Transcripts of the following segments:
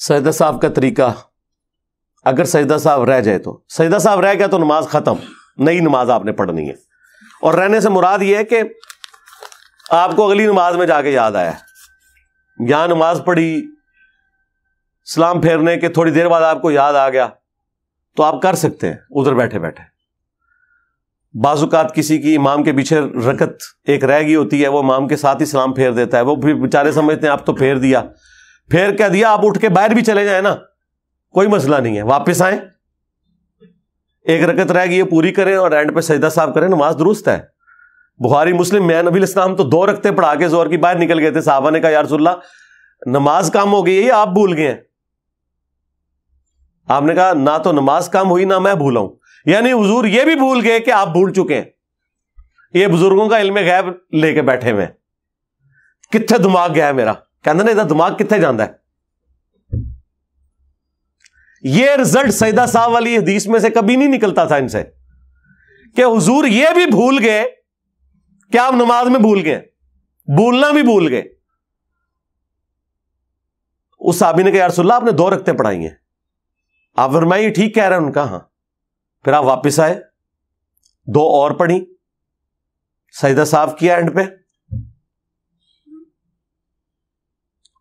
سجدہ صاحب کا طریقہ، اگر سجدہ صاحب رہ جائے تو سجدہ صاحب رہ گیا تو نماز ختم، نئی نماز آپ نے پڑھنی ہے. اور رہنے سے مراد یہ ہے کہ آپ کو اگلی نماز میں جا کے یاد آیا، یہاں نماز پڑھی، سلام پھیرنے کے تھوڑی دیر بعد آپ کو یاد آ گیا تو آپ کر سکتے ہیں ادھر بیٹھے بیٹھے. بعض اوقات کسی کی امام کے پیچھے رکعت ایک رہ گئی ہوتی ہے، وہ امام کے ساتھ ہی سلام پھیر دیتا ہے، وہ بھی بیچارے سمجھتے ہیں آپ تو پھیر دیا، پھیر کیا دیا، آپ اٹھ کے باہر بھی چلے جائیں نا، کوئی مسئلہ نہیں ہے، واپس آئیں، ایک رکعت رہ گئی ہے پوری کریں اور اینڈ پہ سجدہ صاحب کریں، نماز درست ہے. بخاری مسلم میں نبی الاسلام تو 2 رکعتیں پڑھا کے زور کی باہر نکل گئے تھے. صحابہ نے کہا یا رسول اللہ نماز کام ہو گئی ہے، آپ بھول گئے ہیں. آپ نے کہا نہ تو نماز کام ہوئی نہ میں بھولا ہوں، یعنی حضور یہ بھی بھول گئے کہ آپ بھول چکے ہیں. یہ بزرگوں کا علم غیب لے کے بیٹھے ہوئے، کتنے دماغ گیا ہے میرا، کہنا نا دماغ کتنے جانا ہے. یہ رزلٹ سجدہ صاحب والی حدیث میں سے کبھی نہیں نکلتا تھا ان سے کہ حضور یہ بھی بھول گئے کہ آپ نماز میں بھول گئے، بھولنا بھی بھول گئے. اس صحابی نے کہا یا رسول اللہ آپ نے 2 رکعتیں پڑھائی ہیں. آپ فرمائیے ٹھیک کہہ رہے ہیں، ان کا ہاں. پھر آپ واپس آئے، 2 اور پڑھی، سجدہ صاحب کیا اینڈ پہ،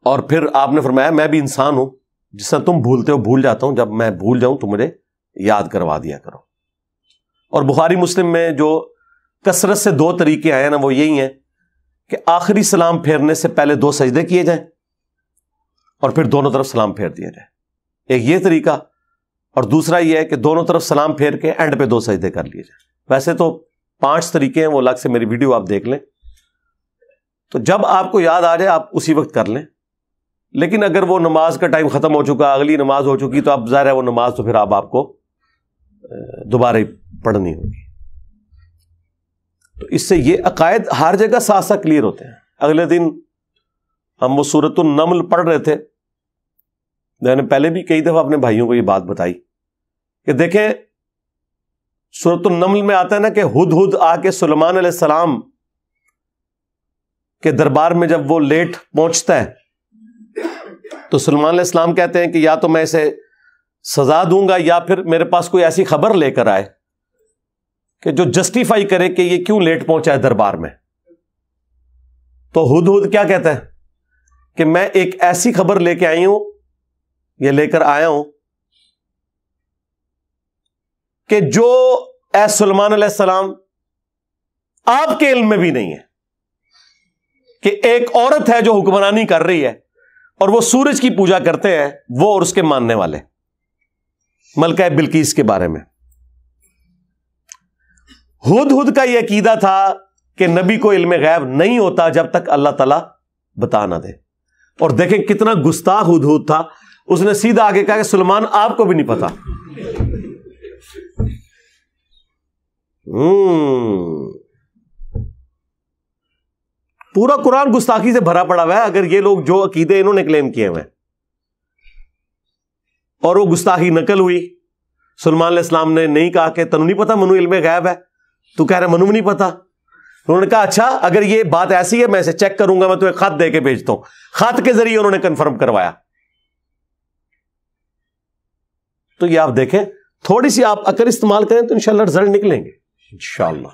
اور پھر آپ نے فرمایا میں بھی انسان ہوں، جس طرح تم بھولتے ہو بھول جاتا ہوں، جب میں بھول جاؤں تو مجھے یاد کروا دیا کرو. اور بخاری مسلم میں جو کثرت سے 2 طریقے آئے نا وہ یہی ہیں کہ آخری سلام پھیرنے سے پہلے 2 سجدے کیے جائیں اور پھر دونوں طرف سلام پھیر دیا جائے. ایک یہ طریقہ، اور دوسرا یہ ہے کہ دونوں طرف سلام پھیر کے اینڈ پہ 2 سجدے کر لیے جائیں. ویسے تو 5 طریقے ہیں، وہ الگ سے میری ویڈیو آپ دیکھ لیں، تو جب آپ کو یاد آ جائے آپ اسی وقت کر لیں. لیکن اگر وہ نماز کا ٹائم ختم ہو چکا، اگلی نماز ہو چکی، تو اب ظاہر ہے وہ نماز تو پھر آپ کو دوبارہ ہی پڑھنی ہوگی. تو اس سے یہ عقائد ہر جگہ ساتھ ساتھ کلیئر ہوتے ہیں. اگلے دن ہم وہ سورۃ النمل پڑھ رہے تھے، میں نے پہلے بھی کئی دفعہ اپنے بھائیوں کو یہ بات بتائی کہ دیکھیں سورۃ النمل میں آتا ہے نا کہ ہدہد آ کے سلیمان علیہ السلام کے دربار میں جب وہ لیٹ پہنچتا ہے تو سلیمان علیہ السلام کہتے ہیں کہ یا تو میں اسے سزا دوں گا یا پھر میرے پاس کوئی ایسی خبر لے کر آئے کہ جو جسٹیفائی کرے کہ یہ کیوں لیٹ پہنچا ہے دربار میں. تو ہدہد کیا کہتا ہے کہ میں ایک ایسی خبر لے کے آئی ہوں، یہ لے کر آیا ہوں کہ جو اے سلیمان علیہ السلام آپ کے علم میں بھی نہیں ہے، کہ ایک عورت ہے جو حکمرانی کر رہی ہے اور وہ سورج کی پوجا کرتے ہیں، وہ اور اس کے ماننے والے، ملکہ بلقیس کے بارے میں. ہدہد کا یہ عقیدہ تھا کہ نبی کو علم غیب نہیں ہوتا جب تک اللہ تعالیٰ بتا نہ دے. اور دیکھیں کتنا گستاخ ہدہد تھا، اس نے سیدھا آگے کہا کہ سلیمان آپ کو بھی نہیں پتا. پورا قرآن گستاخی سے بھرا پڑا ہوا ہے اگر یہ لوگ جو عقیدے انہوں نے کلیم کیے ہوئے. اور وہ گستاخی نقل ہوئی. سلیمان علیہ السلام نے نہیں کہا کہ تنوں نہیں پتا منو علم غیب ہے، تو کہہ رہے منو بھی نہیں پتا. انہوں نے کہا اچھا اگر یہ بات ایسی ہے میں اسے چیک کروں گا، میں تمہیں خط دے کے بھیجتا ہوں. خط کے ذریعے انہوں نے کنفرم کروایا. تو یہ آپ دیکھیں، تھوڑی سی آپ عقل استعمال کریں تو انشاءاللہ رزلٹ نکلیں گے انشاءاللہ.